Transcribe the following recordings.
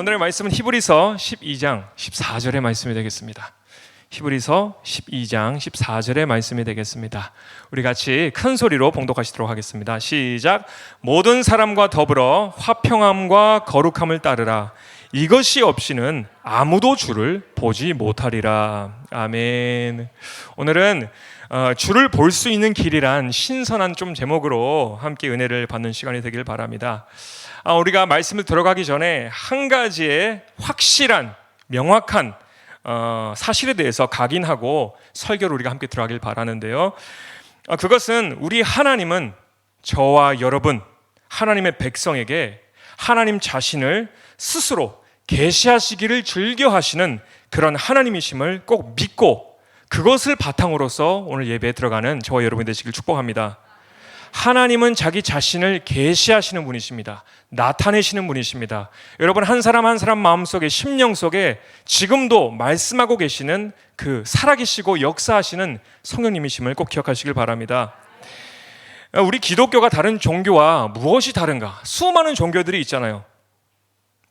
오늘의 말씀은 히브리서 12장 14절의 말씀이 되겠습니다. 히브리서 12장 14절의 말씀이 되겠습니다. 우리 같이 큰 소리로 봉독하시도록 하겠습니다. 시작. 모든 사람과 더불어 화평함과 거룩함을 따르라. 이것이 없이는 아무도 주를 보지 못하리라. 아멘. 오늘은 주를 볼 수 있는 길이란 신선한 좀 제목으로 함께 은혜를 받는 시간이 되길 바랍니다. 우리가 말씀을 들어가기 전에 한 가지의 확실한 명확한 사실에 대해서 각인하고 설교를 우리가 함께 들어가길 바라는데요. 그것은 우리 하나님은 저와 여러분 하나님의 백성에게 하나님 자신을 스스로 계시하시기를 즐겨하시는 그런 하나님이심을 꼭 믿고 그것을 바탕으로서 오늘 예배에 들어가는 저와 여러분이 되시길 축복합니다. 하나님은 자기 자신을 계시하시는 분이십니다. 나타내시는 분이십니다. 여러분 한 사람 한 사람 마음속에 심령 속에 지금도 말씀하고 계시는 그 살아계시고 역사하시는 성령님이심을 꼭 기억하시길 바랍니다. 우리 기독교가 다른 종교와 무엇이 다른가? 수많은 종교들이 있잖아요.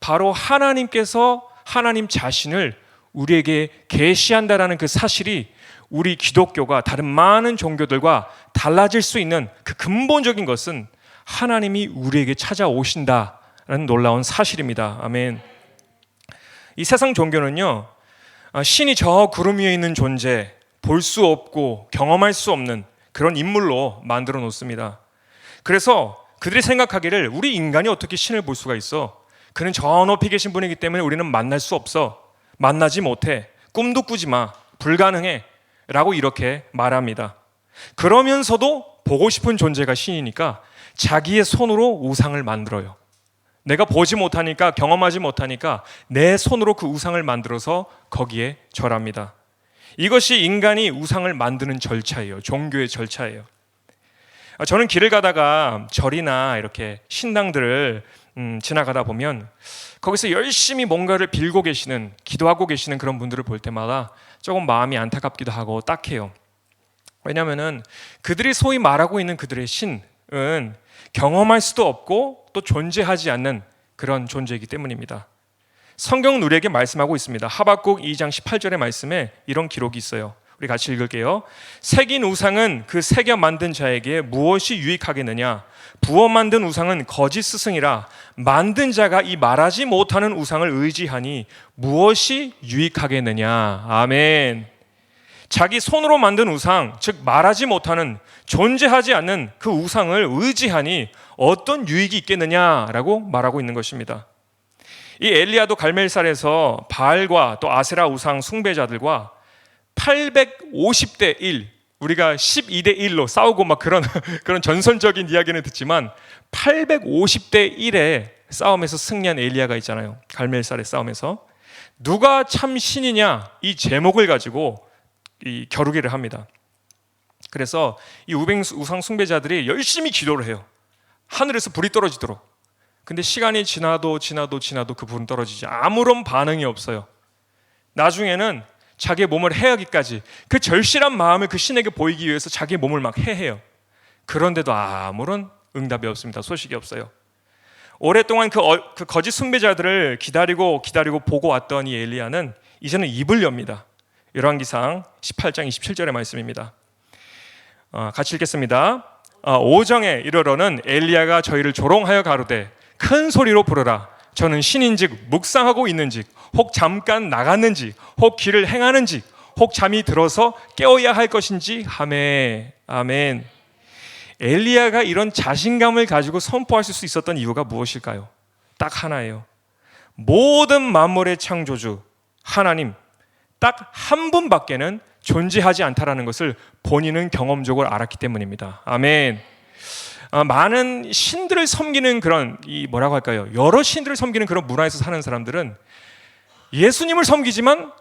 바로 하나님께서 하나님 자신을 우리에게 계시한다라는 그 사실이 우리 기독교가 다른 많은 종교들과 달라질 수 있는 그 근본적인 것은 하나님이 우리에게 찾아오신다라는 놀라운 사실입니다. 아멘. 이 세상 종교는요, 신이 저 구름 위에 있는 존재, 볼 수 없고 경험할 수 없는 그런 인물로 만들어 놓습니다. 그래서 그들이 생각하기를 우리 인간이 어떻게 신을 볼 수가 있어? 그는 저 높이 계신 분이기 때문에 우리는 만날 수 없어. 만나지 못해. 꿈도 꾸지 마. 불가능해. 라고 이렇게 말합니다. 그러면서도 보고 싶은 존재가 신이니까 자기의 손으로 우상을 만들어요. 내가 보지 못하니까 경험하지 못하니까 내 손으로 그 우상을 만들어서 거기에 절합니다. 이것이 인간이 우상을 만드는 절차예요. 종교의 절차예요. 저는 길을 가다가 절이나 이렇게 신당들을 지나가다 보면 거기서 열심히 뭔가를 빌고 계시는, 기도하고 계시는 그런 분들을 볼 때마다 조금 마음이 안타깝기도 하고 딱해요. 왜냐하면 그들이 소위 말하고 있는 그들의 신은 경험할 수도 없고 또 존재하지 않는 그런 존재이기 때문입니다. 성경은 우리에게 말씀하고 있습니다. 하박국 2장 18절의 말씀에 이런 기록이 있어요. 우리 같이 읽을게요. 새긴 우상은 그 새겨 만든 자에게 무엇이 유익하겠느냐? 부어 만든 우상은 거짓 스승이라 만든 자가 이 말하지 못하는 우상을 의지하니 무엇이 유익하겠느냐? 아멘. 자기 손으로 만든 우상, 즉 말하지 못하는 존재하지 않는 그 우상을 의지하니 어떤 유익이 있겠느냐라고 말하고 있는 것입니다. 이 엘리야도 갈멜살에서 바알과 또 아세라 우상 숭배자들과 850대 1, 우리가 12대 1로 싸우고 막 그런 전설적인 이야기는 듣지만 850대 1의 싸움에서 승리한 엘리야가 있잖아요. 갈멜살의 싸움에서. 누가 참 신이냐 이 제목을 가지고 이 겨루기를 합니다. 그래서 이 우상 숭배자들이 열심히 기도를 해요. 하늘에서 불이 떨어지도록. 근데 시간이 지나도 그 불은 떨어지지 아무런 반응이 없어요. 나중에는 자기의 몸을 해하기까지 그 절실한 마음을 그 신에게 보이기 위해서 자기의 몸을 막 해해요. 그런데도 아무런 응답이 없습니다. 소식이 없어요. 오랫동안 그 거짓 숭배자들을 기다리고 보고 왔던 이 엘리야는 이제는 입을 엽니다. 열왕기상 18장 27절의 말씀입니다. 같이 읽겠습니다. 오정에 이르러는 엘리야가 저희를 조롱하여 가로되 큰 소리로 부르라. 저는 신인즉 묵상하고 있는즉 혹 잠깐 나갔는지 혹 길을 행하는지 혹 잠이 들어서 깨어야 할 것인지 하매. 아멘. 엘리야가 이런 자신감을 가지고 선포하실 수 있었던 이유가 무엇일까요? 딱 하나예요. 모든 만물의 창조주 하나님 딱 한 분밖에는 존재하지 않다라는 것을 본인은 경험적으로 알았기 때문입니다. 아멘. 많은 신들을 섬기는 그런 뭐라고 할까요? 여러 신들을 섬기는 그런 문화에서 사는 사람들은 예수님을 섬기지만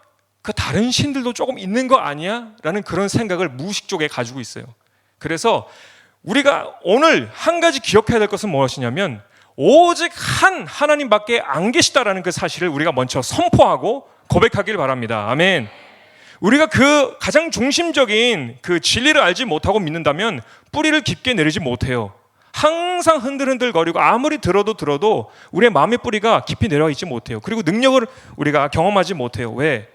그 다른 신들도 조금 있는 거 아니야? 라는 그런 생각을 무의식 쪽에 가지고 있어요. 그래서 우리가 오늘 한 가지 기억해야 될 것은 무엇이냐면 오직 한 하나님밖에 안 계시다라는 그 사실을 우리가 먼저 선포하고 고백하길 바랍니다. 아멘. 우리가 그 가장 중심적인 그 진리를 알지 못하고 믿는다면 뿌리를 깊게 내리지 못해요. 항상 흔들흔들거리고 아무리 들어도 우리의 마음의 뿌리가 깊이 내려가 있지 못해요. 그리고 능력을 우리가 경험하지 못해요. 왜?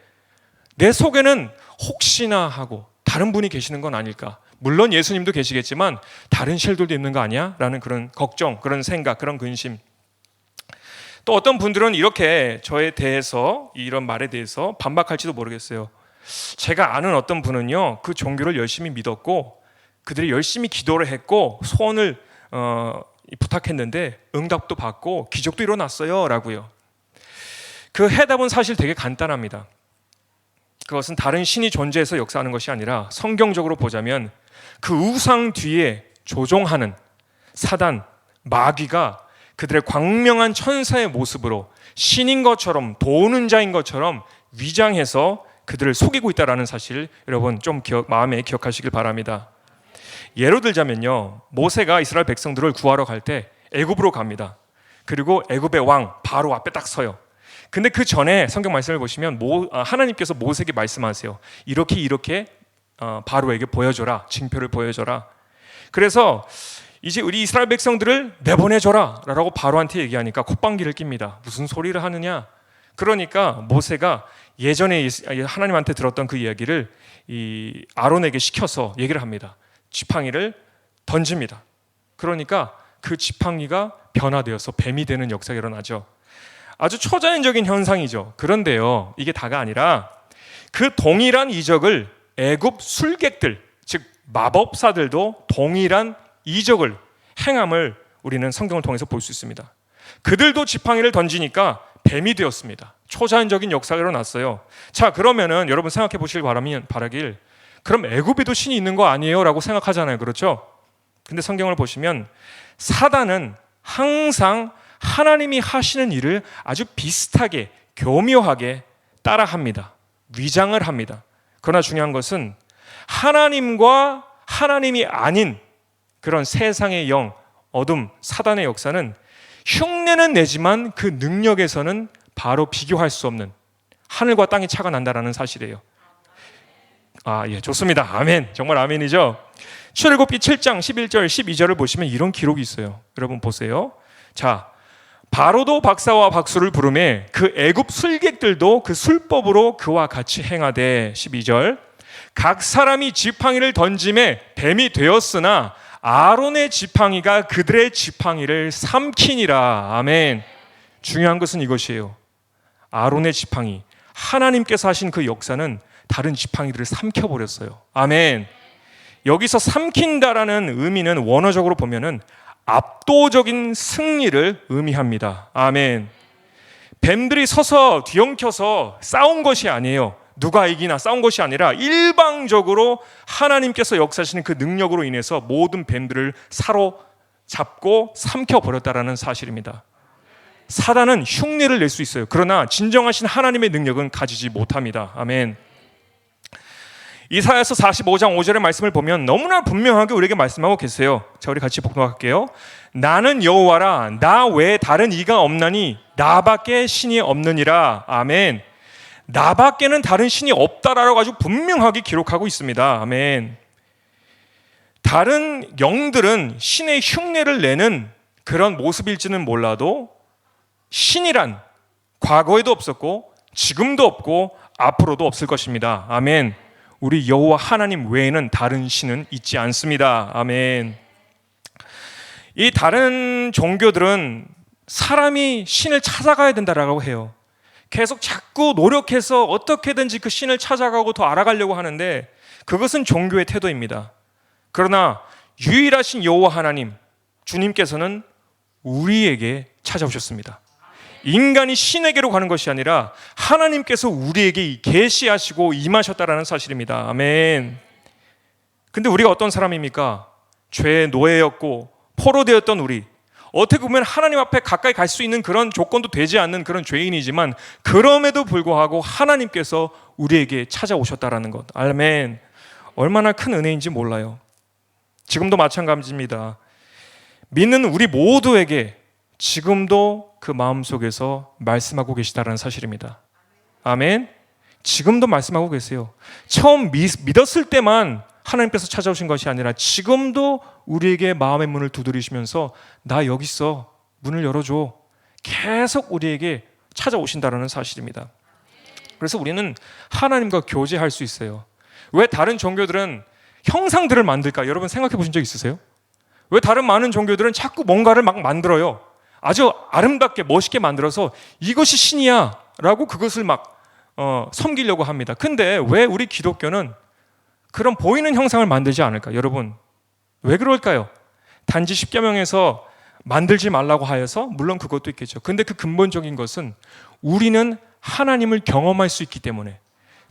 내 속에는 혹시나 하고 다른 분이 계시는 건 아닐까? 물론 예수님도 계시겠지만 다른 신들도 있는 거 아니야? 라는 그런 걱정, 그런 생각, 그런 근심. 또 어떤 분들은 이렇게 저에 대해서, 이런 말에 대해서 반박할지도 모르겠어요. 제가 아는 어떤 분은요, 그 종교를 열심히 믿었고 그들이 열심히 기도를 했고 소원을 부탁했는데 응답도 받고 기적도 일어났어요 라고요. 그 해답은 사실 되게 간단합니다. 그것은 다른 신이 존재해서 역사하는 것이 아니라 성경적으로 보자면 그 우상 뒤에 조종하는 사단, 마귀가 그들의 광명한 천사의 모습으로 신인 것처럼 도우는 자인 것처럼 위장해서 그들을 속이고 있다는 사실 여러분 좀 마음에 기억하시길 바랍니다. 예로 들자면요, 모세가 이스라엘 백성들을 구하러 갈 때 애굽으로 갑니다. 그리고 애굽의 왕 바로 앞에 딱 서요. 근데 그 전에 성경 말씀을 보시면 하나님께서 모세에게 말씀하세요. 이렇게 바로에게 보여줘라, 징표를 보여줘라. 그래서 이제 우리 이스라엘 백성들을 내보내줘라 라고 바로한테 얘기하니까 콧방귀를 낍니다. 무슨 소리를 하느냐. 그러니까 모세가 예전에 하나님한테 들었던 그 이야기를 이 아론에게 시켜서 얘기를 합니다. 지팡이를 던집니다. 그러니까 그 지팡이가 변화되어서 뱀이 되는 역사가 일어나죠. 아주 초자연적인 현상이죠. 그런데요, 이게 다가 아니라 그 동일한 이적을 애굽 술객들, 즉 마법사들도 동일한 이적을 행함을 우리는 성경을 통해서 볼 수 있습니다. 그들도 지팡이를 던지니까 뱀이 되었습니다. 초자연적인 역사가 일어났어요. 자, 그러면은 여러분 생각해 보시길 바라길, 그럼 애굽에도 신이 있는 거 아니에요? 라고 생각하잖아요. 그렇죠? 근데 성경을 보시면 사단은 항상 하나님이 하시는 일을 아주 비슷하게 교묘하게 따라합니다. 위장을 합니다. 그러나 중요한 것은 하나님과 하나님이 아닌 그런 세상의 영, 어둠, 사단의 역사는 흉내는 내지만 그 능력에서는 바로 비교할 수 없는 하늘과 땅이 차가 난다라는 사실이에요. 예, 좋습니다. 아멘. 정말 아멘이죠. 출애굽기 7장 11절 12절을 보시면 이런 기록이 있어요. 여러분 보세요. 자, 바로도 박사와 박수를 부르매 그 애굽 술객들도 그 술법으로 그와 같이 행하되 12절 각 사람이 지팡이를 던짐에 뱀이 되었으나 아론의 지팡이가 그들의 지팡이를 삼키니라. 아멘. 중요한 것은 이것이에요. 아론의 지팡이, 하나님께서 하신 그 역사는 다른 지팡이들을 삼켜버렸어요. 아멘. 여기서 삼킨다라는 의미는 원어적으로 보면은 압도적인 승리를 의미합니다. 아멘. 뱀들이 서서 뒤엉켜서 싸운 것이 아니에요. 누가 이기나 싸운 것이 아니라 일방적으로 하나님께서 역사하시는 그 능력으로 인해서 모든 뱀들을 사로잡고 삼켜버렸다라는 사실입니다. 사단은 흉내를 낼 수 있어요. 그러나 진정하신 하나님의 능력은 가지지 못합니다. 아멘. 이사야서 45장 5절의 말씀을 보면 너무나 분명하게 우리에게 말씀하고 계세요. 자, 우리 같이 복독할게요. 나는 여호와라, 나 외에 다른 이가 없나니 나밖에 신이 없느니라. 아멘. 나밖에는 다른 신이 없다라고 아주 분명하게 기록하고 있습니다. 아멘. 다른 영들은 신의 흉내를 내는 그런 모습일지는 몰라도 신이란 과거에도 없었고 지금도 없고 앞으로도 없을 것입니다. 아멘. 우리 여호와 하나님 외에는 다른 신은 있지 않습니다. 아멘. 이 다른 종교들은 사람이 신을 찾아가야 된다라고 해요. 계속 자꾸 노력해서 어떻게든지 그 신을 찾아가고 더 알아가려고 하는데 그것은 종교의 태도입니다. 그러나 유일하신 여호와 하나님, 주님께서는 우리에게 찾아오셨습니다. 인간이 신에게로 가는 것이 아니라 하나님께서 우리에게 계시하시고 임하셨다라는 사실입니다. 아멘. 근데 우리가 어떤 사람입니까? 죄의 노예였고 포로되었던 우리, 어떻게 보면 하나님 앞에 가까이 갈 수 있는 그런 조건도 되지 않는 그런 죄인이지만 그럼에도 불구하고 하나님께서 우리에게 찾아오셨다라는 것. 아멘. 얼마나 큰 은혜인지 몰라요. 지금도 마찬가지입니다. 믿는 우리 모두에게 지금도 그 마음속에서 말씀하고 계시다는 사실입니다. 아멘. 지금도 말씀하고 계세요. 처음 믿었을 때만 하나님께서 찾아오신 것이 아니라 지금도 우리에게 마음의 문을 두드리시면서 나 여기 있어, 문을 열어줘, 계속 우리에게 찾아오신다는 사실입니다. 그래서 우리는 하나님과 교제할 수 있어요. 왜 다른 종교들은 형상들을 만들까? 여러분 생각해 보신 적 있으세요? 왜 다른 많은 종교들은 자꾸 뭔가를 막 만들어요? 아주 아름답게 멋있게 만들어서 이것이 신이야 라고 그것을 막 섬기려고 합니다. 근데 왜 우리 기독교는 그런 보이는 형상을 만들지 않을까? 여러분 왜 그럴까요? 단지 십계명에서 만들지 말라고 하여서 물론 그것도 있겠죠. 근데 그 근본적인 것은 우리는 하나님을 경험할 수 있기 때문에,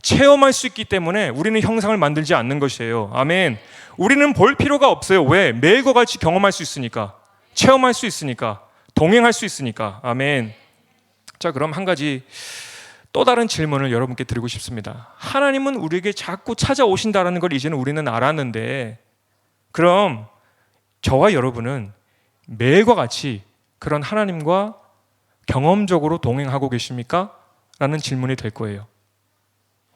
체험할 수 있기 때문에 우리는 형상을 만들지 않는 것이에요. 아멘. 우리는 볼 필요가 없어요. 왜? 매일과 같이 경험할 수 있으니까, 체험할 수 있으니까, 동행할 수 있으니까. 아멘. 자, 그럼 한 가지 또 다른 질문을 여러분께 드리고 싶습니다. 하나님은 우리에게 자꾸 찾아오신다는 걸 이제는 우리는 알았는데, 그럼 저와 여러분은 매일과 같이 그런 하나님과 경험적으로 동행하고 계십니까? 라는 질문이 될 거예요.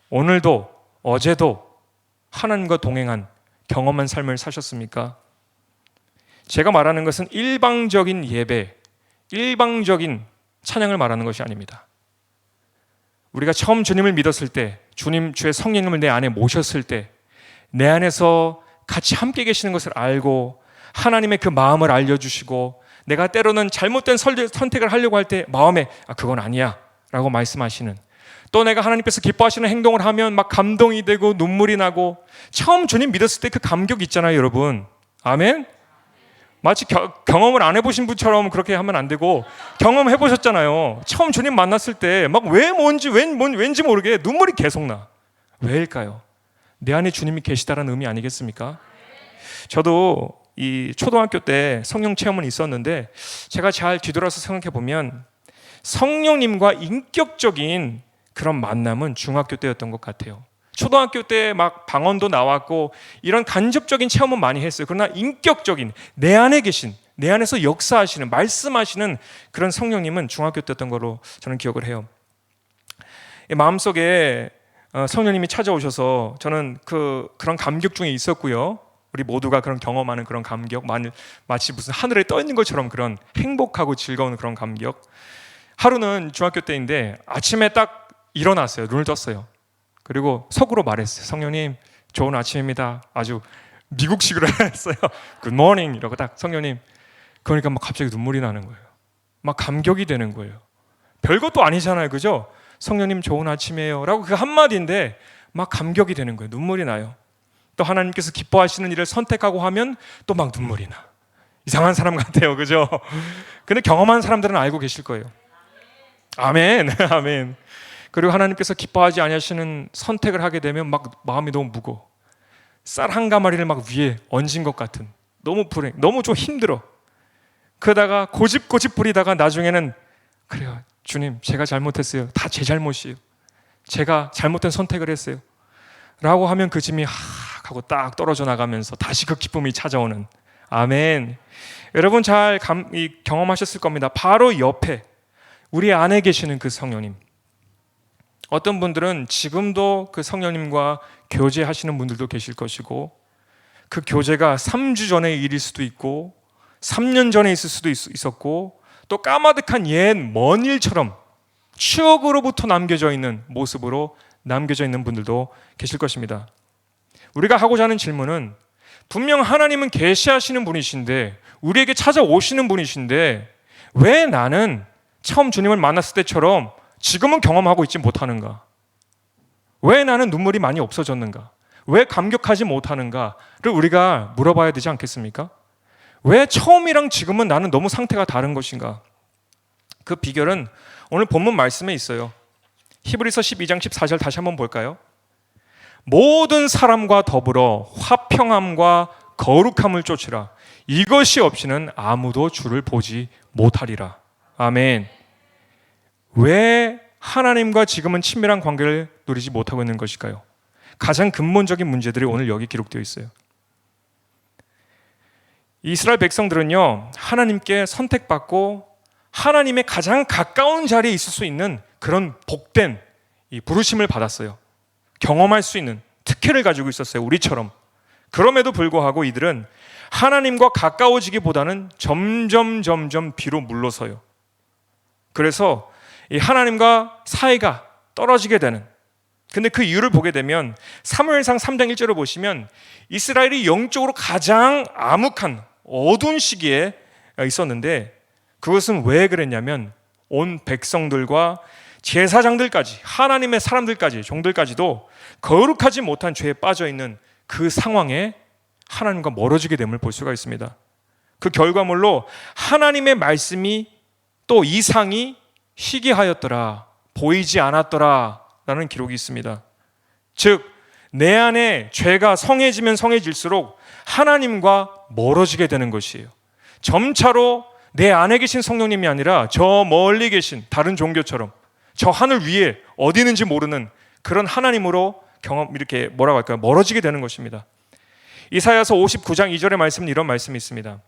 오늘도 어제도 하나님과 동행한 경험한 삶을 사셨습니까? 제가 말하는 것은 일방적인 예배, 일방적인 찬양을 말하는 것이 아닙니다. 우리가 처음 주님을 믿었을 때, 주님 주의 성령님을 내 안에 모셨을 때, 내 안에서 같이 함께 계시는 것을 알고 하나님의 그 마음을 알려주시고, 내가 때로는 잘못된 선택을 하려고 할 때 마음에 그건 아니야 라고 말씀하시는, 또 내가 하나님께서 기뻐하시는 행동을 하면 막 감동이 되고 눈물이 나고, 처음 주님 믿었을 때 그 감격 있잖아요, 여러분. 아멘? 마치 경험을 안 해보신 분처럼 그렇게 하면 안 되고, 경험해보셨잖아요. 처음 주님 만났을 때 막 왠지 모르게 눈물이 계속 나. 왜일까요? 내 안에 주님이 계시다는 의미 아니겠습니까? 저도 이 초등학교 때 성령 체험은 있었는데, 제가 잘 뒤돌아서 생각해 보면 성령님과 인격적인 그런 만남은 중학교 때였던 것 같아요. 초등학교 때 막 방언도 나왔고 이런 간접적인 체험은 많이 했어요. 그러나 인격적인 내 안에 계신, 내 안에서 역사하시는, 말씀하시는 그런 성령님은 중학교 때였던 걸로 저는 기억을 해요. 마음속에 성령님이 찾아오셔서 저는 그런 감격 중에 있었고요. 우리 모두가 그런 경험하는 그런 감격, 마치 무슨 하늘에 떠 있는 것처럼 그런 행복하고 즐거운 그런 감격. 하루는 중학교 때인데 아침에 딱 일어났어요. 눈을 떴어요. 그리고 속으로 말했어요. 성령님, 좋은 아침입니다. 아주 미국식으로 했어요. Good morning 이러고 딱 성령님. 그러니까 막 갑자기 눈물이 나는 거예요. 막 감격이 되는 거예요. 별것도 아니잖아요, 그죠? 성령님 좋은 아침이에요 라고 그 한마디인데 막 감격이 되는 거예요. 눈물이 나요. 또 하나님께서 기뻐하시는 일을 선택하고 하면 또 막 눈물이 나. 이상한 사람 같아요, 그죠? 근데 경험한 사람들은 알고 계실 거예요. 아멘, 아멘. 그리고 하나님께서 기뻐하지 아니하시는 선택을 하게 되면 막 마음이 너무 무거워. 쌀 한 가마리를 막 위에 얹은 것 같은, 너무 불행, 너무 좀 힘들어. 그러다가 고집 부리다가 나중에는 그래요, 주님 제가 잘못했어요. 다 제 잘못이에요. 제가 잘못된 선택을 했어요 라고 하면 그 짐이 하고 딱 떨어져 나가면서 다시 그 기쁨이 찾아오는. 아멘. 여러분 잘 경험하셨을 겁니다. 바로 옆에 우리 안에 계시는 그 성령님, 어떤 분들은 지금도 그 성령님과 교제하시는 분들도 계실 것이고, 그 교제가 3주 전의 일일 수도 있고 3년 전에 있을 수도 있었고, 또 까마득한 옛 먼 일처럼 추억으로부터 남겨져 있는 모습으로 남겨져 있는 분들도 계실 것입니다. 우리가 하고자 하는 질문은, 분명 하나님은 계시하시는 분이신데, 우리에게 찾아오시는 분이신데 왜 나는 처음 주님을 만났을 때처럼 지금은 경험하고 있지 못하는가? 왜 나는 눈물이 많이 없어졌는가? 왜 감격하지 못하는가를 우리가 물어봐야 되지 않겠습니까? 왜 처음이랑 지금은 나는 너무 상태가 다른 것인가? 그 비결은 오늘 본문 말씀에 있어요. 히브리서 12장 14절 다시 한번 볼까요? 모든 사람과 더불어 화평함과 거룩함을 쫓으라. 이것이 없이는 아무도 주를 보지 못하리라. 아멘. 왜 하나님과 지금은 친밀한 관계를 누리지 못하고 있는 것일까요? 가장 근본적인 문제들이 오늘 여기 기록되어 있어요. 이스라엘 백성들은요, 하나님께 선택받고 하나님의 가장 가까운 자리에 있을 수 있는 그런 복된 이 부르심을 받았어요. 경험할 수 있는 특혜를 가지고 있었어요. 우리처럼. 그럼에도 불구하고 이들은 하나님과 가까워지기보다는 점점 뒤로 물러서요. 그래서 이 하나님과 사이가 떨어지게 되는, 근데 그 이유를 보게 되면 사무엘상 3장 1절을 보시면 이스라엘이 영적으로 가장 암흑한 어두운 시기에 있었는데, 그것은 왜 그랬냐면 온 백성들과 제사장들까지, 하나님의 사람들까지, 종들까지도 거룩하지 못한 죄에 빠져 있는 그 상황에 하나님과 멀어지게 됨을 볼 수가 있습니다. 그 결과물로 하나님의 말씀이 또 이상이 희귀하였더라, 보이지 않았더라 라는 기록이 있습니다. 즉, 내 안에 죄가 성해지면 성해질수록 하나님과 멀어지게 되는 것이에요. 점차로 내 안에 계신 성령님이 아니라 저 멀리 계신 다른 종교처럼 저 하늘 위에 어디 있는지 모르는 그런 하나님으로 이렇게 뭐라고 할까요? 멀어지게 되는 것입니다. 이사야서 59장 2절의 말씀은 이런 말씀이 있습니다.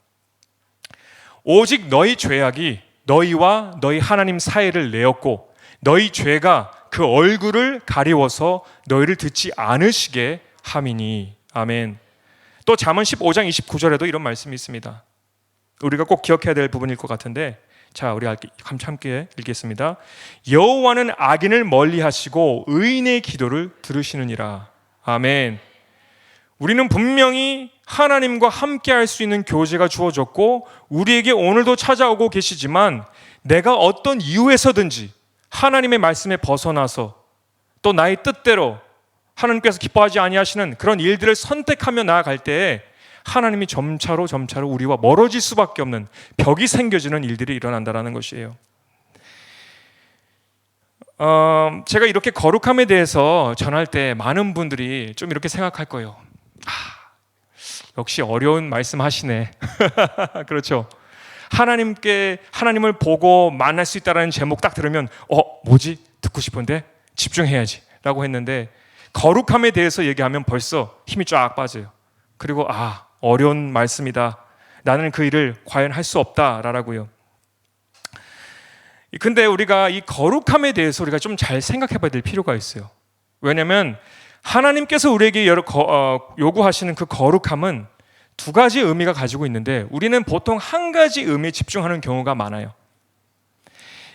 오직 너희 죄악이 너희와 너희 하나님 사이를 내었고 너희 죄가 그 얼굴을 가리워서 너희를 듣지 않으시게 함이니. 아멘. 또 잠언 15장 29절에도 이런 말씀이 있습니다. 우리가 꼭 기억해야 될 부분일 것 같은데, 자, 우리 함께 읽겠습니다. 여호와는 악인을 멀리하시고 의인의 기도를 들으시느니라. 아멘. 우리는 분명히 하나님과 함께 할 수 있는 교제가 주어졌고 우리에게 오늘도 찾아오고 계시지만, 내가 어떤 이유에서든지 하나님의 말씀에 벗어나서 또 나의 뜻대로 하나님께서 기뻐하지 아니하시는 그런 일들을 선택하며 나아갈 때에 하나님이 점차로 우리와 멀어질 수밖에 없는 벽이 생겨지는 일들이 일어난다는 것이에요. 제가 이렇게 거룩함에 대해서 전할 때 많은 분들이 좀 이렇게 생각할 거예요. 역시 어려운 말씀 하시네. 그렇죠. 하나님을 보고 만날 수 있다는 제목 딱 들으면 뭐지? 듣고 싶은데 집중해야지 라고 했는데, 거룩함에 대해서 얘기하면 벌써 힘이 쫙 빠져요. 그리고 어려운 말씀이다, 나는 그 일을 과연 할 수 없다라고요. 근데 우리가 이 거룩함에 대해서 우리가 좀 잘 생각해 봐야 될 필요가 있어요. 왜냐하면 하나님께서 우리에게 요구하시는 그 거룩함은 두 가지 의미가 가지고 있는데, 우리는 보통 한 가지 의미에 집중하는 경우가 많아요.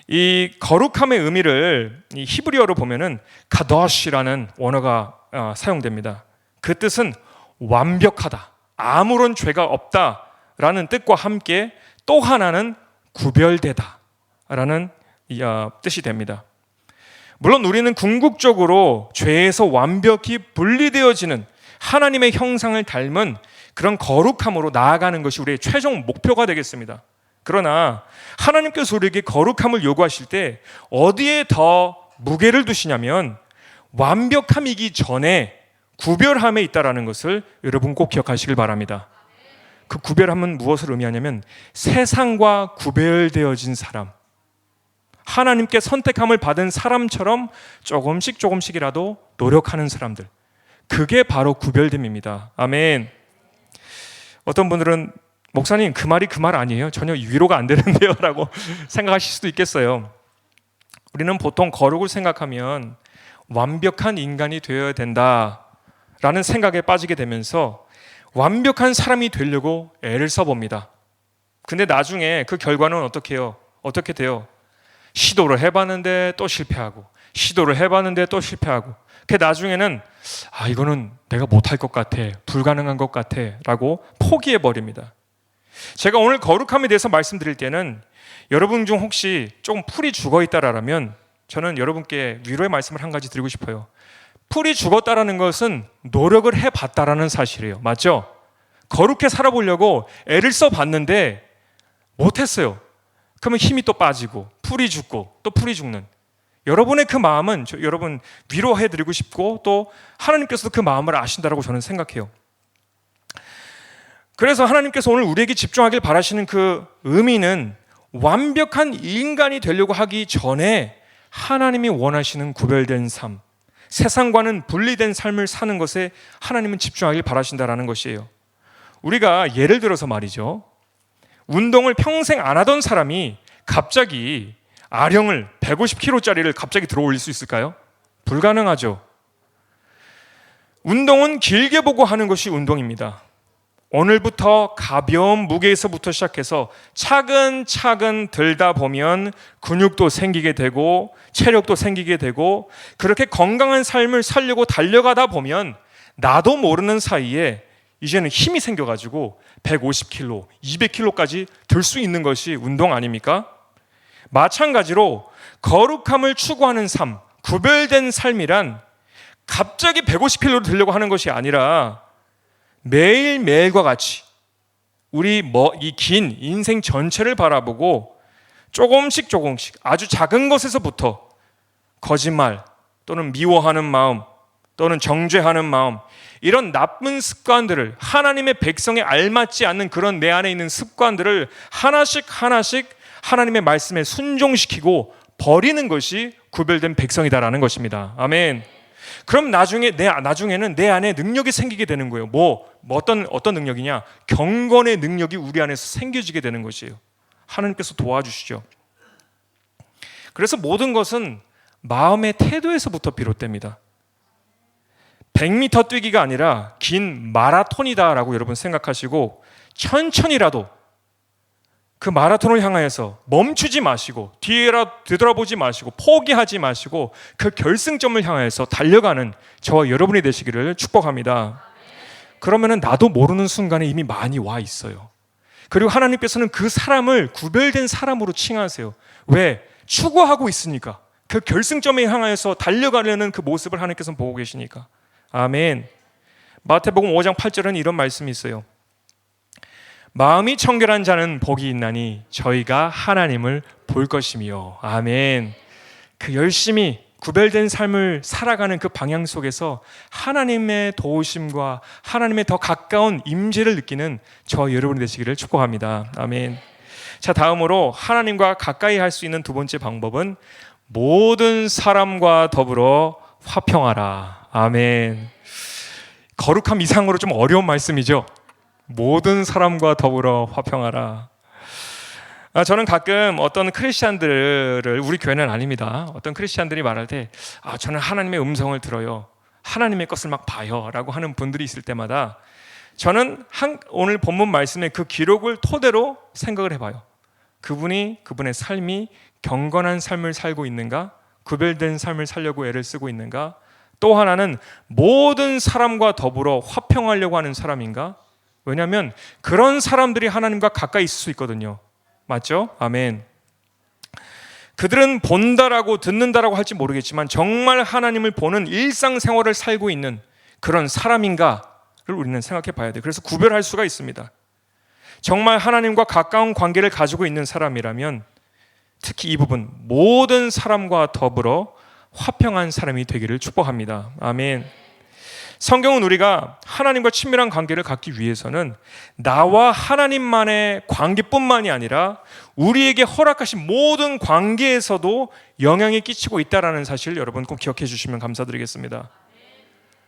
이 거룩함의 의미를 이 히브리어로 보면은 카도시라는 원어가 사용됩니다. 그 뜻은 완벽하다, 아무런 죄가 없다라는 뜻과 함께 또 하나는 구별되다라는 뜻이 됩니다. 물론 우리는 궁극적으로 죄에서 완벽히 분리되어지는 하나님의 형상을 닮은 그런 거룩함으로 나아가는 것이 우리의 최종 목표가 되겠습니다. 그러나 하나님께서 우리에게 거룩함을 요구하실 때 어디에 더 무게를 두시냐면 완벽함이기 전에 구별함에 있다라는 것을 여러분 꼭 기억하시길 바랍니다. 그 구별함은 무엇을 의미하냐면 세상과 구별되어진 사람, 하나님께 선택함을 받은 사람처럼 조금씩이라도 노력하는 사람들, 그게 바로 구별됨입니다. 아멘. 어떤 분들은 목사님 그 말이 그 말 아니에요? 전혀 위로가 안 되는데요? 라고 생각하실 수도 있겠어요. 우리는 보통 거룩을 생각하면 완벽한 인간이 되어야 된다라는 생각에 빠지게 되면서 완벽한 사람이 되려고 애를 써봅니다. 근데 나중에 그 결과는 어떻게 돼요? 시도를 해봤는데 또 실패하고, 시도를 해봤는데 또 실패하고, 그 나중에는 이거는 내가 못할 것 같아, 불가능한 것 같아 라고 포기해버립니다. 제가 오늘 거룩함에 대해서 말씀드릴 때는 여러분 중 혹시 조금 풀이 죽어있다라면 저는 여러분께 위로의 말씀을 한 가지 드리고 싶어요. 풀이 죽었다라는 것은 노력을 해봤다라는 사실이에요. 맞죠? 거룩해 살아보려고 애를 써봤는데 못했어요. 그러면 힘이 또 빠지고 풀이 죽고 또 풀이 죽는, 여러분의 그 마음은 여러분 위로해드리고 싶고 또 하나님께서도 그 마음을 아신다라고 저는 생각해요. 그래서 하나님께서 오늘 우리에게 집중하길 바라시는 그 의미는 완벽한 인간이 되려고 하기 전에 하나님이 원하시는 구별된 삶, 세상과는 분리된 삶을 사는 것에 하나님은 집중하길 바라신다라는 것이에요. 우리가 예를 들어서 말이죠, 운동을 평생 안 하던 사람이 갑자기 아령을 150kg짜리를 갑자기 들어 올릴 수 있을까요? 불가능하죠. 운동은 길게 보고 하는 것이 운동입니다. 오늘부터 가벼운 무게에서부터 시작해서 차근차근 들다 보면 근육도 생기게 되고 체력도 생기게 되고, 그렇게 건강한 삶을 살려고 달려가다 보면 나도 모르는 사이에 이제는 힘이 생겨가지고 150kg, 200kg까지 들 수 있는 것이 운동 아닙니까? 마찬가지로 거룩함을 추구하는 삶, 구별된 삶이란 갑자기 150kg로 들려고 하는 것이 아니라 매일매일과 같이 우리 이 긴 인생 전체를 바라보고 조금씩 아주 작은 것에서부터 거짓말 또는 미워하는 마음 또는 정죄하는 마음, 이런 나쁜 습관들을, 하나님의 백성에 알맞지 않는 그런 내 안에 있는 습관들을 하나씩 하나님의 말씀에 순종시키고 버리는 것이 구별된 백성이다라는 것입니다. 아멘. 그럼 나중에는 내 안에 능력이 생기게 되는 거예요. 어떤 능력이냐? 경건의 능력이 우리 안에서 생겨지게 되는 것이에요. 하나님께서 도와주시죠. 그래서 모든 것은 마음의 태도에서부터 비롯됩니다. 100m 뛰기가 아니라 긴 마라톤이다라고 여러분 생각하시고, 천천히라도 그 마라톤을 향하여서 멈추지 마시고 뒤에라 되돌아보지 마시고 포기하지 마시고 그 결승점을 향하여서 달려가는 저와 여러분이 되시기를 축복합니다. 그러면은 나도 모르는 순간에 이미 많이 와 있어요. 그리고 하나님께서는 그 사람을 구별된 사람으로 칭하세요. 왜? 추구하고 있으니까. 그 결승점에 향하여서 달려가려는 그 모습을 하나님께서는 보고 계시니까. 아멘. 마태복음 5장 8절은 이런 말씀이 있어요. 마음이 청결한 자는 복이 있나니 저희가 하나님을 볼 것이며. 아멘. 그 열심히 구별된 삶을 살아가는 그 방향 속에서 하나님의 도우심과 하나님의 더 가까운 임재를 느끼는 저 여러분이 되시기를 축복합니다. 아멘. 자, 다음으로 하나님과 가까이 할 수 있는 두 번째 방법은 모든 사람과 더불어 화평하라. 아멘. 거룩함 이상으로 좀 어려운 말씀이죠. 모든 사람과 더불어 화평하라. 저는 가끔 어떤 크리스찬들을, 우리 교회는 아닙니다, 어떤 크리스찬들이 말할 때 저는 하나님의 음성을 들어요, 하나님의 것을 막 봐요 라고 하는 분들이 있을 때마다 저는 오늘 본문 말씀의 그 기록을 토대로 생각을 해봐요. 그분의 삶이 경건한 삶을 살고 있는가, 구별된 삶을 살려고 애를 쓰고 있는가, 또 하나는 모든 사람과 더불어 화평하려고 하는 사람인가. 왜냐하면 그런 사람들이 하나님과 가까이 있을 수 있거든요. 맞죠? 아멘. 그들은 본다라고 듣는다라고 할지 모르겠지만 정말 하나님을 보는 일상생활을 살고 있는 그런 사람인가를 우리는 생각해 봐야 돼요. 그래서 구별할 수가 있습니다. 정말 하나님과 가까운 관계를 가지고 있는 사람이라면 특히 이 부분, 모든 사람과 더불어 화평한 사람이 되기를 축복합니다. 아멘. 성경은 우리가 하나님과 친밀한 관계를 갖기 위해서는 나와 하나님만의 관계뿐만이 아니라 우리에게 허락하신 모든 관계에서도 영향이 끼치고 있다는 사실 여러분 꼭 기억해 주시면 감사드리겠습니다.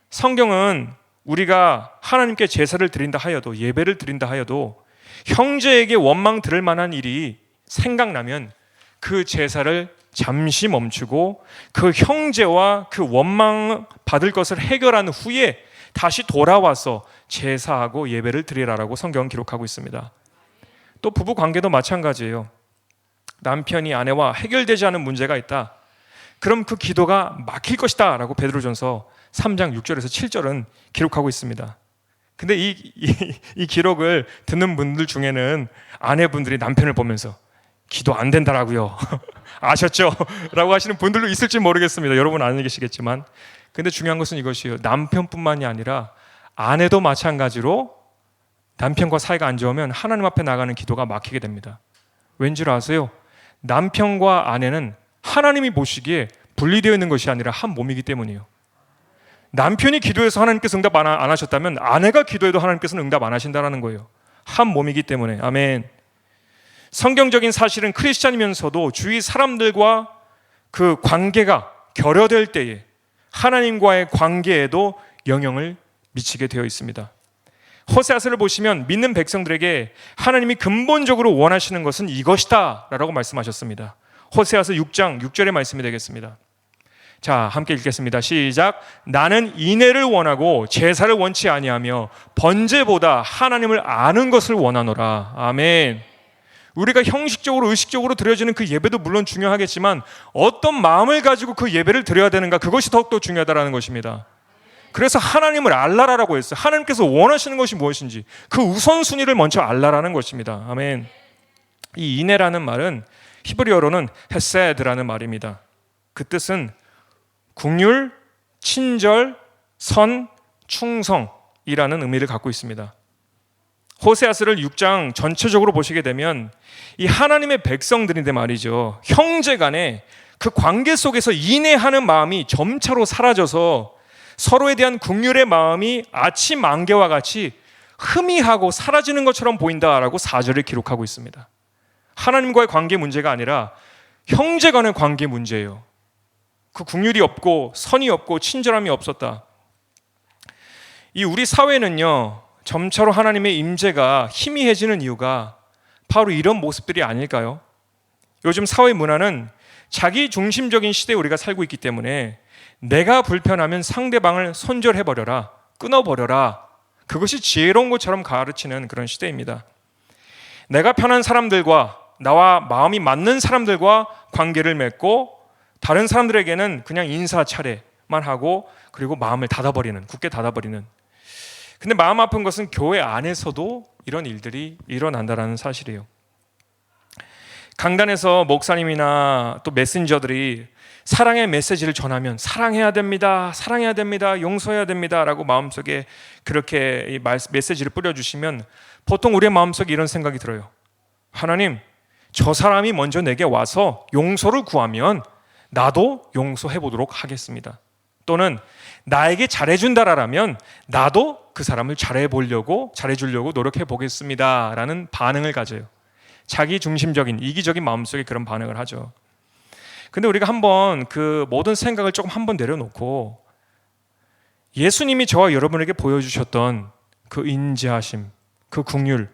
성경은 우리가 하나님께 제사를 드린다 하여도, 예배를 드린다 하여도 형제에게 원망 들을 만한 일이 생각나면 그 제사를 잠시 멈추고 그 형제와 그 원망 받을 것을 해결한 후에 다시 돌아와서 제사하고 예배를 드리라라고 성경은 기록하고 있습니다. 또 부부 관계도 마찬가지예요. 남편이 아내와 해결되지 않은 문제가 있다, 그럼 그 기도가 막힐 것이다 라고 베드로전서 3장 6절에서 7절은 기록하고 있습니다. 근데 이 기록을 듣는 분들 중에는 아내분들이 남편을 보면서 기도 안 된다라고요 아셨죠? 라고 하시는 분들도 있을지 모르겠습니다. 여러분 안 계시겠지만. 근데 중요한 것은 이것이에요. 남편뿐만이 아니라 아내도 마찬가지로 남편과 사이가 안 좋으면 하나님 앞에 나가는 기도가 막히게 됩니다. 왠지 아세요? 남편과 아내는 하나님이 보시기에 분리되어 있는 것이 아니라 한 몸이기 때문이에요. 남편이 기도해서 하나님께서 응답 안 하셨다면 아내가 기도해도 하나님께서는 응답 안 하신다는 거예요. 한 몸이기 때문에. 아멘. 성경적인 사실은 크리스찬이면서도 주위 사람들과 그 관계가 결여될 때에 하나님과의 관계에도 영향을 미치게 되어 있습니다. 호세아서를 보시면 믿는 백성들에게 하나님이 근본적으로 원하시는 것은 이것이다 라고 말씀하셨습니다. 호세아서 6장 6절의 말씀이 되겠습니다. 자, 함께 읽겠습니다. 시작. 나는 인애를 원하고 제사를 원치 아니하며 번제보다 하나님을 아는 것을 원하노라. 아멘. 우리가 형식적으로 의식적으로 드려지는 그 예배도 물론 중요하겠지만 어떤 마음을 가지고 그 예배를 드려야 되는가, 그것이 더욱더 중요하다는 것입니다. 그래서 하나님을 알라라고 했어요. 하나님께서 원하시는 것이 무엇인지 그 우선순위를 먼저 알라라는 것입니다. 아멘. 이 인애라는 말은 히브리어로는 헤세드라는 말입니다. 그 뜻은 긍휼, 친절, 선, 충성이라는 의미를 갖고 있습니다. 호세아서를 6장 전체적으로 보시게 되면 이 하나님의 백성들인데 말이죠, 형제간에 그 관계 속에서 인애하는 마음이 점차로 사라져서 서로에 대한 긍휼의 마음이 아침 안개와 같이 희미하고 사라지는 것처럼 보인다라고 4절에 기록하고 있습니다. 하나님과의 관계 문제가 아니라 형제간의 관계 문제예요. 그 긍휼이 없고 선이 없고 친절함이 없었다. 이 우리 사회는요, 점차로 하나님의 임재가 희미해지는 이유가 바로 이런 모습들이 아닐까요? 요즘 사회 문화는 자기 중심적인 시대에 우리가 살고 있기 때문에 내가 불편하면 상대방을 손절해버려라, 끊어버려라, 그것이 지혜로운 것처럼 가르치는 그런 시대입니다. 내가 편한 사람들과 나와 마음이 맞는 사람들과 관계를 맺고 다른 사람들에게는 그냥 인사 차례만 하고 그리고 마음을 닫아버리는, 굳게 닫아버리는. 근데 마음 아픈 것은 교회 안에서도 이런 일들이 일어난다는 사실이에요. 강단에서 목사님이나 또 메신저들이 사랑의 메시지를 전하면 사랑해야 됩니다, 사랑해야 됩니다, 용서해야 됩니다 라고 마음속에 그렇게 메시지를 뿌려주시면 보통 우리의 마음속에 이런 생각이 들어요. 하나님, 저 사람이 먼저 내게 와서 용서를 구하면 나도 용서해 보도록 하겠습니다. 또는 나에게 잘해준다라면 나도 그 사람을 잘해주려고 노력해 보겠습니다 라는 반응을 가져요. 자기 중심적인 이기적인 마음속에 그런 반응을 하죠. 근데 우리가 한번 그 모든 생각을 조금 한번 내려놓고 예수님이 저와 여러분에게 보여주셨던 그 인자하심, 그 긍휼,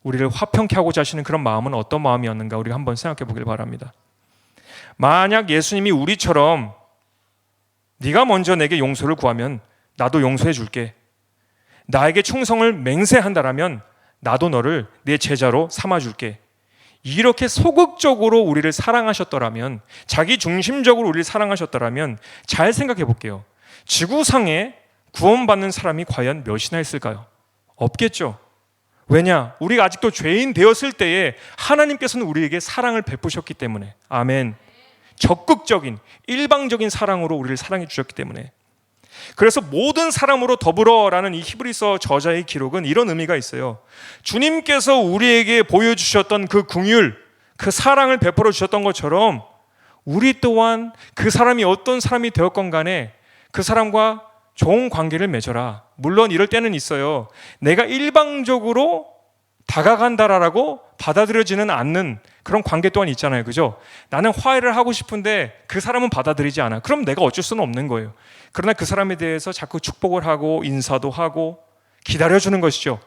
우리를 화평케 하고자 하시는 그런 마음은 어떤 마음이었는가 우리가 한번 생각해 보길 바랍니다. 만약 예수님이 우리처럼 네가 먼저 내게 용서를 구하면 나도 용서해 줄게, 나에게 충성을 맹세한다라면 나도 너를 내 제자로 삼아줄게, 이렇게 소극적으로 우리를 사랑하셨더라면, 자기 중심적으로 우리를 사랑하셨더라면 잘 생각해 볼게요. 지구상에 구원받는 사람이 과연 몇이나 있을까요? 없겠죠. 왜냐? 우리가 아직도 죄인 되었을 때에 하나님께서는 우리에게 사랑을 베푸셨기 때문에. 아멘. 적극적인 일방적인 사랑으로 우리를 사랑해 주셨기 때문에. 그래서 모든 사람으로 더불어라는 이 히브리서 저자의 기록은 이런 의미가 있어요. 주님께서 우리에게 보여주셨던 그 긍휼, 그 사랑을 베풀어 주셨던 것처럼 우리 또한 그 사람이 어떤 사람이 되었건 간에 그 사람과 좋은 관계를 맺어라. 물론 이럴 때는 있어요. 내가 일방적으로 다가간다라고 받아들여지는 않는 그런 관계 또한 있잖아요. 그죠? 나는 화해를 하고 싶은데 그 사람은 받아들이지 않아. 그럼 내가 어쩔 수는 없는 거예요. 그러나 그 사람에 대해서 자꾸 축복을 하고 인사도 하고 기다려주는 것이죠.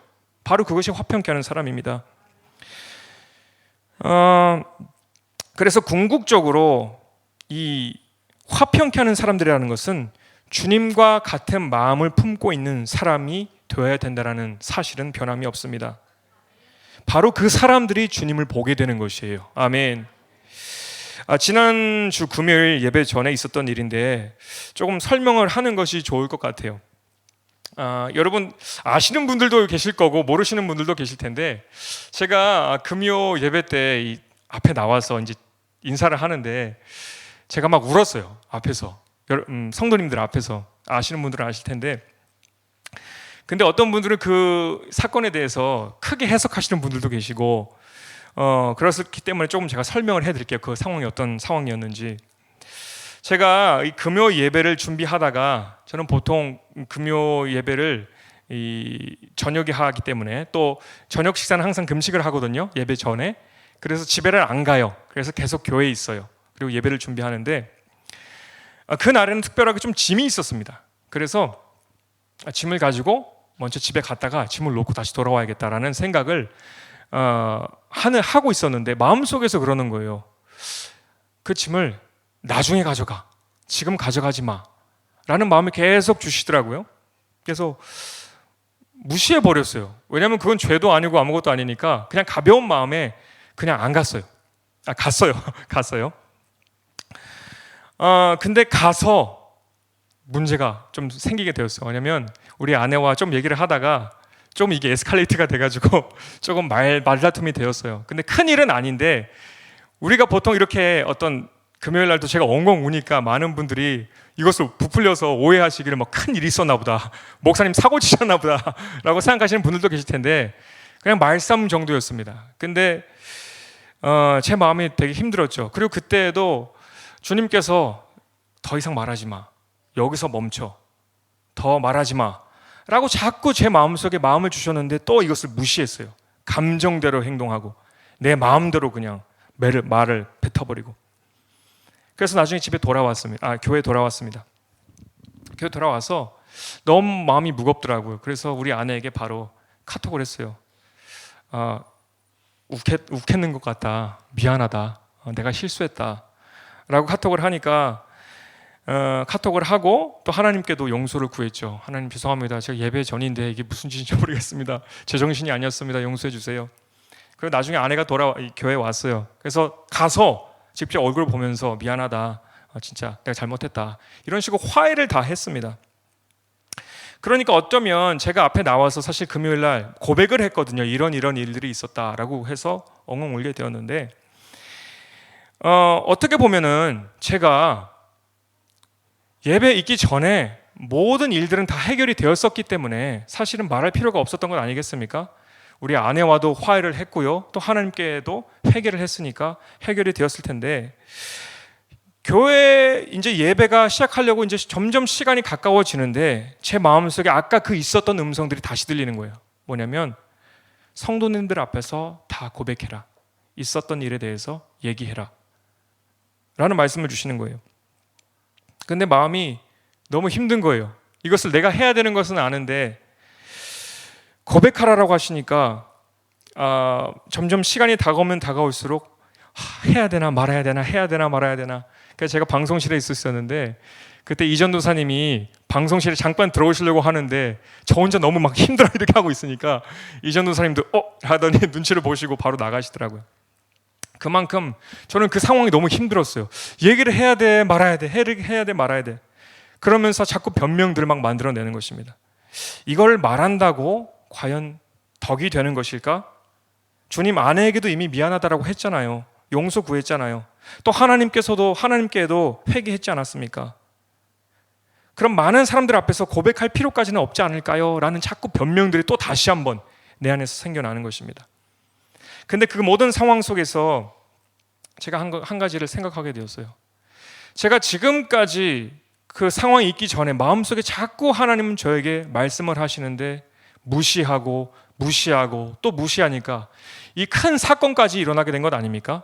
바로 그것이 화평케 하는 사람입니다. 그래서 궁극적으로 이 화평케 하는 사람들이라는 것은 주님과 같은 마음을 품고 있는 사람이 되어야 된다는 사실은 변함이 없습니다. 바로 그 사람들이 주님을 보게 되는 것이에요. 아멘. 지난주 금요일 예배 전에 있었던 일인데 조금 설명을 하는 것이 좋을 것 같아요. 여러분 아시는 분들도 계실 거고 모르시는 분들도 계실 텐데, 제가 금요 예배 때 이 앞에 나와서 이제 인사를 하는데 제가 막 울었어요. 앞에서 성도님들 앞에서. 아시는 분들은 아실 텐데, 근데 어떤 분들은 그 사건에 대해서 크게 해석하시는 분들도 계시고, 그렇기 때문에 조금 제가 설명을 해드릴게요. 그 상황이 어떤 상황이었는지. 제가 이 금요 예배를 준비하다가, 저는 보통 금요 예배를 이 저녁에 하기 때문에 또 저녁 식사는 항상 금식을 하거든요. 예배 전에. 그래서 집에를 안 가요. 그래서 계속 교회에 있어요. 그리고 예배를 준비하는데 그날에는 특별하게 좀 짐이 있었습니다. 그래서 짐을 가지고 먼저 집에 갔다가 짐을 놓고 다시 돌아와야겠다라는 생각을 하고 있었는데 마음속에서 그러는 거예요. 그 짐을 나중에 가져가. 지금 가져가지 마 라는 마음을 계속 주시더라고요. 그래서 무시해버렸어요. 왜냐하면 그건 죄도 아니고 아무것도 아니니까 그냥 가벼운 마음에 그냥 안 갔어요. 갔어요. 갔어요. 근데 가서 문제가 좀 생기게 되었어요. 왜냐하면 우리 아내와 좀 얘기를 하다가 좀 이게 에스컬레이트가 돼가지고 조금 말다툼이 되었어요. 근데 큰 일은 아닌데 우리가 보통 이렇게 어떤 금요일 날도 제가 엉엉 우니까 많은 분들이 이것을 부풀려서 오해하시기를 뭐 큰 일이 있었나 보다, 목사님 사고 치셨나 보다 라고 생각하시는 분들도 계실 텐데 그냥 말싸움 정도였습니다. 근데 제 마음이 되게 힘들었죠. 그리고 그때도 주님께서 더 이상 말하지 마, 여기서 멈춰, 더 말하지 마 라고 자꾸 제 마음속에 마음을 주셨는데 또 이것을 무시했어요. 감정대로 행동하고 내 마음대로 그냥 말을 뱉어버리고. 그래서 나중에 집에 돌아왔습니다. 교회에 돌아왔습니다. 교회 돌아와서 너무 마음이 무겁더라고요. 그래서 우리 아내에게 바로 카톡을 했어요. 욱했는 것 같다, 미안하다, 내가 실수했다 라고 카톡을 하니까 카톡을 하고 또 하나님께도 용서를 구했죠. 하나님 죄송합니다. 제가 예배 전인데 이게 무슨 짓인지 모르겠습니다. 제 정신이 아니었습니다. 용서해 주세요. 그리고 나중에 아내가 교회에 왔어요. 그래서 가서 직접 얼굴 보면서 미안하다, 진짜 내가 잘못했다, 이런 식으로 화해를 다 했습니다. 그러니까 어쩌면 제가 앞에 나와서 사실 금요일 날 고백을 했거든요. 이런 일들이 있었다라고 해서 엉엉 울게 되었는데 어떻게 보면은 제가 예배 있기 전에 모든 일들은 다 해결이 되었었기 때문에 사실은 말할 필요가 없었던 건 아니겠습니까? 우리 아내와도 화해를 했고요, 또 하나님께도 회개를 했으니까 해결이 되었을 텐데 교회 이제 예배가 시작하려고 이제 점점 시간이 가까워지는데 제 마음속에 아까 그 있었던 음성들이 다시 들리는 거예요. 뭐냐면 성도님들 앞에서 다 고백해라, 있었던 일에 대해서 얘기해라 라는 말씀을 주시는 거예요. 근데 마음이 너무 힘든 거예요. 이것을 내가 해야 되는 것은 아는데 고백하라라고 하시니까 점점 시간이 다가오면 다가올수록 해야 되나 말아야 되나, 해야 되나 말아야 되나. 그래서 제가 방송실에 있었는데 그때 이전 도사님이 방송실에 잠깐 들어오시려고 하는데 저 혼자 너무 막 힘들어 이렇게 하고 있으니까 이전 도사님도 하더니 눈치를 보시고 바로 나가시더라고요. 그만큼 저는 그 상황이 너무 힘들었어요. 얘기를 해야 돼 말아야 돼, 해야 돼 말아야 돼, 그러면서 자꾸 변명들을 막 만들어내는 것입니다. 이걸 말한다고 과연 덕이 되는 것일까? 주님 아내에게도 이미 미안하다라고 했잖아요. 용서 구했잖아요. 또 하나님께도 회개했지 않았습니까? 그럼 많은 사람들 앞에서 고백할 필요까지는 없지 않을까요? 라는 자꾸 변명들이 또 다시 한번 내 안에서 생겨나는 것입니다. 근데 그 모든 상황 속에서 제가 한 가지를 생각하게 되었어요. 제가 지금까지 그 상황이 있기 전에 마음속에 자꾸 하나님은 저에게 말씀을 하시는데 무시하고 또 무시하니까 이 큰 사건까지 일어나게 된 것 아닙니까?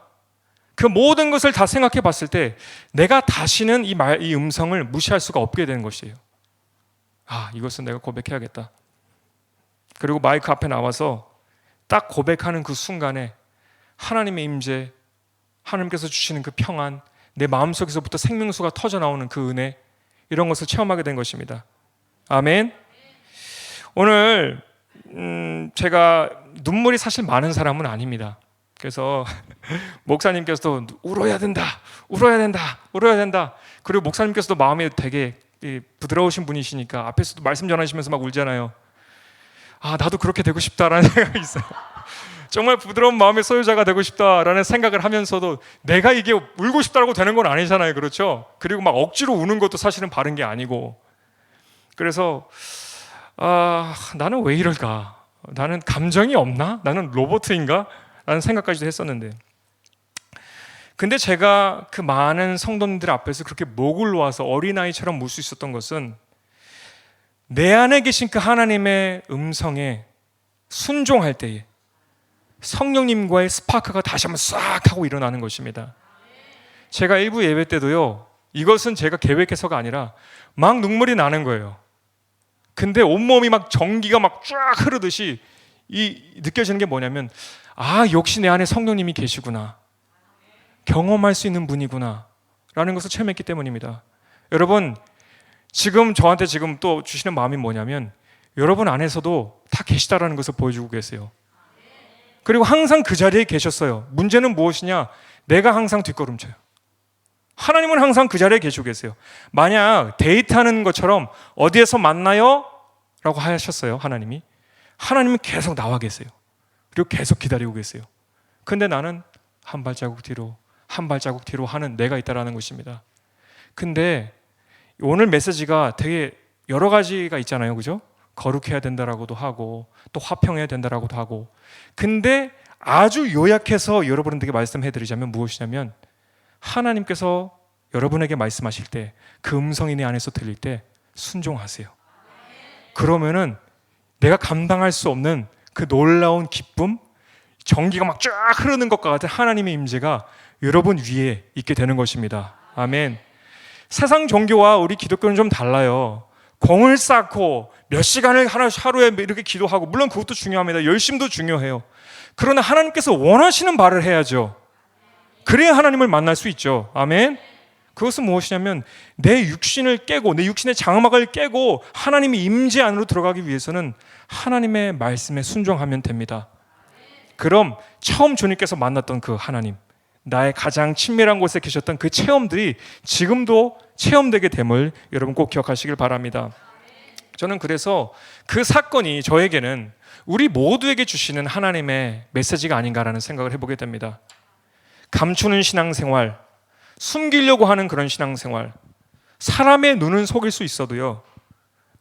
그 모든 것을 다 생각해 봤을 때 내가 다시는 이 음성을 무시할 수가 없게 되는 것이에요. 이것은 내가 고백해야겠다. 그리고 마이크 앞에 나와서 딱 고백하는 그 순간에 하나님의 임재, 하나님께서 주시는 그 평안, 내 마음속에서부터 생명수가 터져 나오는 그 은혜, 이런 것을 체험하게 된 것입니다. 아멘. 오늘 제가 눈물이 사실 많은 사람은 아닙니다. 그래서 목사님께서도 울어야 된다. 그리고 목사님께서도 마음이 되게 부드러우신 분이시니까 앞에서도 말씀 전하시면서 막 울잖아요. 나도 그렇게 되고 싶다라는 생각이 있어요. 정말 부드러운 마음의 소유자가 되고 싶다라는 생각을 하면서도 내가 이게 울고 싶다고 되는 건 아니잖아요. 그렇죠? 그리고 막 억지로 우는 것도 사실은 바른 게 아니고. 그래서 나는 왜 이럴까? 나는 감정이 없나? 나는 로봇인가? 라는 생각까지도 했었는데, 근데 제가 그 많은 성도님들 앞에서 그렇게 목을 놓아서 어린아이처럼 울 수 있었던 것은 내 안에 계신 그 하나님의 음성에 순종할 때에 성령님과의 스파크가 다시 한번 싹 하고 일어나는 것입니다. 제가 일부 예배 때도요, 이것은 제가 계획해서가 아니라 막 눈물이 나는 거예요. 근데 온몸이 막 전기가 막 쫙 흐르듯이 느껴지는 게 뭐냐면 역시 내 안에 성령님이 계시구나, 경험할 수 있는 분이구나 라는 것을 체험했기 때문입니다. 여러분, 지금 저한테 지금 또 주시는 마음이 뭐냐면 여러분 안에서도 다 계시다라는 것을 보여주고 계세요. 그리고 항상 그 자리에 계셨어요. 문제는 무엇이냐? 내가 항상 뒷걸음쳐요. 하나님은 항상 그 자리에 계시고 계세요. 만약 데이트하는 것처럼 어디에서 만나요? 라고 하셨어요. 하나님은 계속 나와 계세요. 그리고 계속 기다리고 계세요. 근데 나는 한 발자국 뒤로 한 발자국 뒤로 하는 내가 있다라는 것입니다. 근데 오늘 메시지가 되게 여러 가지가 있잖아요. 그죠? 거룩해야 된다라고도 하고 또 화평해야 된다라고도 하고, 근데 아주 요약해서 여러분들에게 말씀해드리자면 무엇이냐면, 하나님께서 여러분에게 말씀하실 때 그 음성이 내 안에서 들릴 때 순종하세요. 그러면은 내가 감당할 수 없는 그 놀라운 기쁨, 전기가 막 쫙 흐르는 것과 같은 하나님의 임재가 여러분 위에 있게 되는 것입니다. 아멘. 세상 종교와 우리 기독교는 좀 달라요. 공을 쌓고 몇 시간을 하루에 이렇게 기도하고, 물론 그것도 중요합니다. 열심도 중요해요. 그러나 하나님께서 원하시는 바를 해야죠. 그래야 하나님을 만날 수 있죠. 아멘. 그것은 무엇이냐면 내 육신을 깨고 내 육신의 장막을 깨고 하나님의 임재 안으로 들어가기 위해서는 하나님의 말씀에 순종하면 됩니다. 그럼 처음 주님께서 만났던 그 하나님, 나의 가장 친밀한 곳에 계셨던 그 체험들이 지금도 체험되게 됨을 여러분 꼭 기억하시길 바랍니다. 저는 그래서 그 사건이 저에게는 우리 모두에게 주시는 하나님의 메시지가 아닌가라는 생각을 해보게 됩니다. 감추는 신앙생활, 숨기려고 하는 그런 신앙생활, 사람의 눈은 속일 수 있어도요,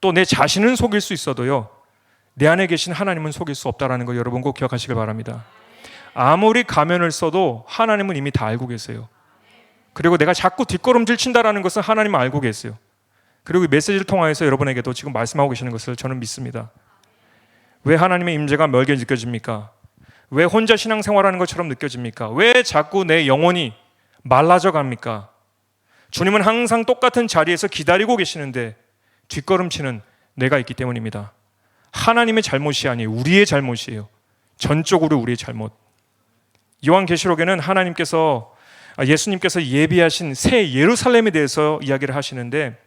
또 내 자신은 속일 수 있어도요, 내 안에 계신 하나님은 속일 수 없다는 거 여러분 꼭 기억하시길 바랍니다. 아무리 가면을 써도 하나님은 이미 다 알고 계세요. 그리고 내가 자꾸 뒷걸음질 친다라는 것은 하나님은 알고 계세요. 그리고 이 메시지를 통하여서 여러분에게도 지금 말씀하고 계시는 것을 저는 믿습니다. 왜 하나님의 임재가 멀게 느껴집니까? 왜 혼자 신앙생활하는 것처럼 느껴집니까? 왜 자꾸 내 영혼이 말라져 갑니까? 주님은 항상 똑같은 자리에서 기다리고 계시는데 뒷걸음치는 내가 있기 때문입니다. 하나님의 잘못이 아니에요. 우리의 잘못이에요. 전적으로 우리의 잘못. 요한계시록에는 예수님께서 예비하신 새 예루살렘에 대해서 이야기를 하시는데,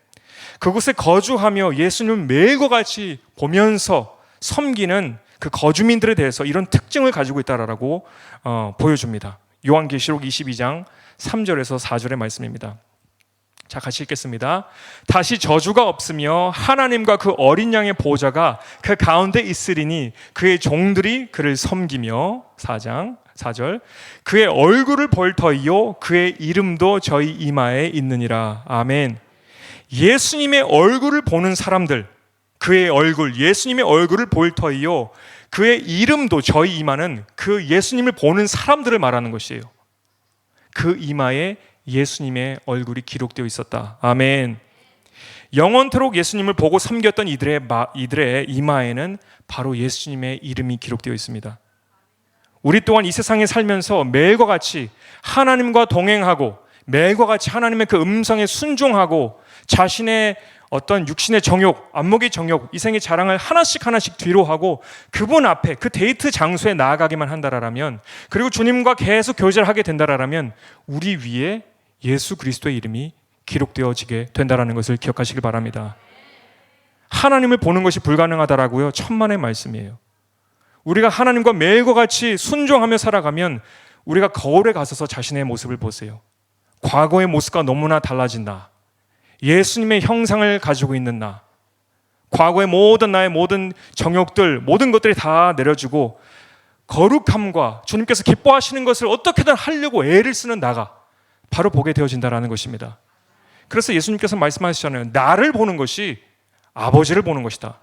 그곳에 거주하며 예수님을 매일과 같이 보면서 섬기는 그 거주민들에 대해서 이런 특징을 가지고 있다라고 보여줍니다. 요한계시록 22장 3절에서 4절의 말씀입니다. 자, 같이 읽겠습니다. 다시 저주가 없으며 하나님과 그 어린 양의 보좌가 그 가운데 있으리니 그의 종들이 그를 섬기며, 4장 4절, 그의 얼굴을 볼 터이요 그의 이름도 저희 이마에 있느니라. 아멘. 예수님의 얼굴을 보는 사람들, 그의 얼굴, 예수님의 얼굴을 볼 터이요 그의 이름도 저희 이마는 그 예수님을 보는 사람들을 말하는 것이에요. 그 이마에 예수님의 얼굴이 기록되어 있었다. 아멘. 영원토록 예수님을 보고 섬겼던 이들의 이마에는 바로 예수님의 이름이 기록되어 있습니다. 우리 또한 이 세상에 살면서 매일과 같이 하나님과 동행하고 매일과 같이 하나님의 그 음성에 순종하고 자신의 어떤 육신의 정욕, 안목의 정욕, 이생의 자랑을 하나씩 뒤로 하고 그분 앞에 그 데이트 장소에 나아가기만 한다라면, 그리고 주님과 계속 교제를 하게 된다라면 우리 위에 예수 그리스도의 이름이 기록되어지게 된다라는 것을 기억하시길 바랍니다. 하나님을 보는 것이 불가능하다라고요? 천만의 말씀이에요. 우리가 하나님과 매일과 같이 순종하며 살아가면 우리가 거울에 가서서 자신의 모습을 보세요. 과거의 모습과 너무나 달라진다. 예수님의 형상을 가지고 있는 나, 과거의 나의 모든 정욕들, 모든 것들이 다 내려주고 거룩함과 주님께서 기뻐하시는 것을 어떻게든 하려고 애를 쓰는 나가 바로 보게 되어진다는 것입니다. 그래서 예수님께서 말씀하시잖아요. 나를 보는 것이 아버지를 보는 것이다.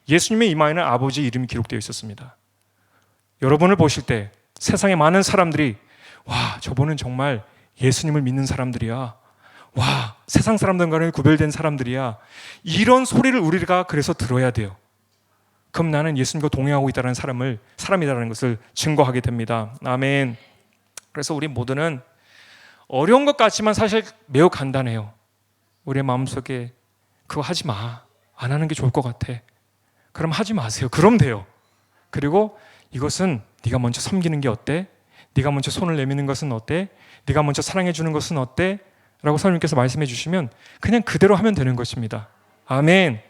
예수님의 이마에는 아버지의 이름이 기록되어 있었습니다. 여러분을 보실 때 세상에 많은 사람들이, 와, 저분은 정말 예수님을 믿는 사람들이야, 와, 세상 사람들과는 구별된 사람들이야, 이런 소리를 우리가 그래서 들어야 돼요. 그럼 나는 예수님과 동행하고 있다는 사람이라는 것을 증거하게 됩니다. 아멘. 그래서 우리 모두는 어려운 것 같지만 사실 매우 간단해요. 우리의 마음속에 그거 하지 마, 안 하는 게 좋을 것 같아, 그럼 하지 마세요. 그럼 돼요. 그리고 이것은 네가 먼저 섬기는 게 어때? 네가 먼저 손을 내미는 것은 어때? 네가 먼저 사랑해 주는 것은 어때? 라고 성령님께서 말씀해 주시면 그냥 그대로 하면 되는 것입니다. 아멘.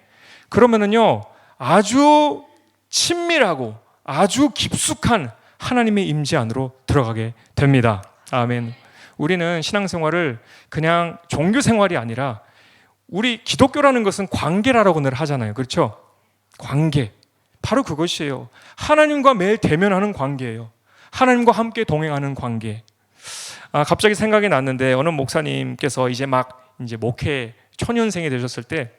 그러면은요, 아주 친밀하고 아주 깊숙한 하나님의 임재 안으로 들어가게 됩니다. 아멘. 우리는 신앙생활을 그냥 종교생활이 아니라 우리 기독교라는 것은 관계라고 늘 하잖아요. 그렇죠? 관계. 바로 그것이에요. 하나님과 매일 대면하는 관계예요. 하나님과 함께 동행하는 관계. 갑자기 생각이 났는데 어느 목사님께서 이제 목회 초년생이 되셨을 때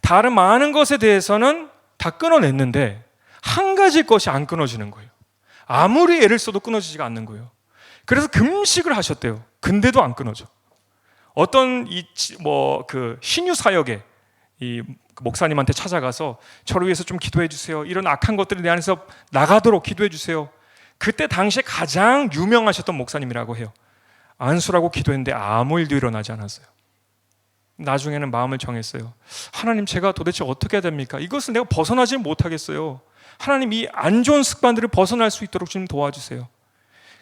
다른 많은 것에 대해서는 다 끊어냈는데 한 가지 것이 안 끊어지는 거예요. 아무리 애를 써도 끊어지지가 않는 거예요. 그래서 금식을 하셨대요. 근데도 안 끊어져. 어떤 신유 사역에 이 목사님한테 찾아가서 저를 위해서 좀 기도해 주세요. 이런 악한 것들이 내 안에서 나가도록 기도해 주세요. 그때 당시에 가장 유명하셨던 목사님이라고 해요. 안수라고 기도했는데 아무 일도 일어나지 않았어요. 나중에는 마음을 정했어요. 하나님, 제가 도대체 어떻게 해야 됩니까? 이것을 내가 벗어나지 못하겠어요. 하나님, 이 안 좋은 습관들을 벗어날 수 있도록 좀 도와주세요.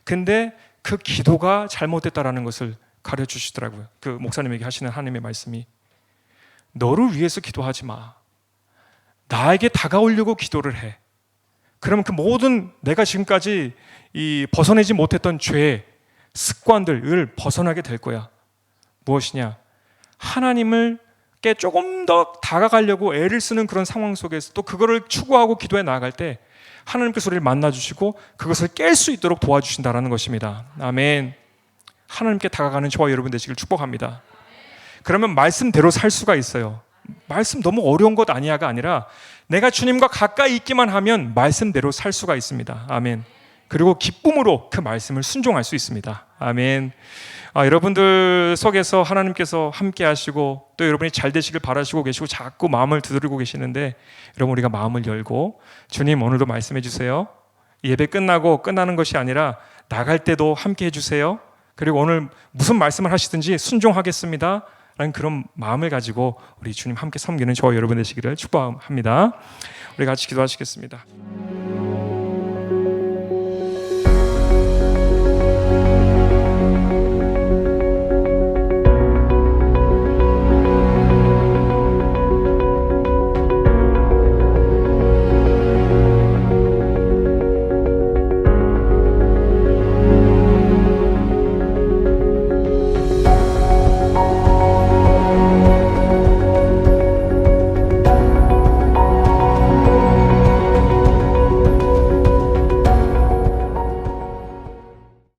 근데 그 기도가 잘못됐다라는 것을 가르쳐주시더라고요. 그 목사님에게 하시는 하나님의 말씀이, 너를 위해서 기도하지 마. 나에게 다가오려고 기도를 해. 그러면 그 모든 내가 지금까지 벗어내지 못했던 죄의 습관들을 벗어나게 될 거야. 무엇이냐? 하나님을께 조금 더 다가가려고 애를 쓰는 그런 상황 속에서 또 그거를 추구하고 기도해 나아갈 때 하나님께서 우리를 만나주시고 그것을 깰 수 있도록 도와주신다는 것입니다. 아멘. 하나님께 다가가는 저와 여러분 되시길 축복합니다. 그러면 말씀대로 살 수가 있어요. 말씀 너무 어려운 것 아니야가 아니라 내가 주님과 가까이 있기만 하면 말씀대로 살 수가 있습니다. 아멘. 그리고 기쁨으로 그 말씀을 순종할 수 있습니다. 아멘. 여러분들 속에서 하나님께서 함께 하시고 또 여러분이 잘 되시길 바라시고 계시고 자꾸 마음을 두드리고 계시는데, 여러분 우리가 마음을 열고, 주님 오늘도 말씀해 주세요. 예배 끝나고 끝나는 것이 아니라 나갈 때도 함께 해주세요. 그리고 오늘 무슨 말씀을 하시든지 순종하겠습니다 라는 그런 마음을 가지고 우리 주님 함께 섬기는 저와 여러분 되시기를 축복합니다. 우리 같이 기도하시겠습니다.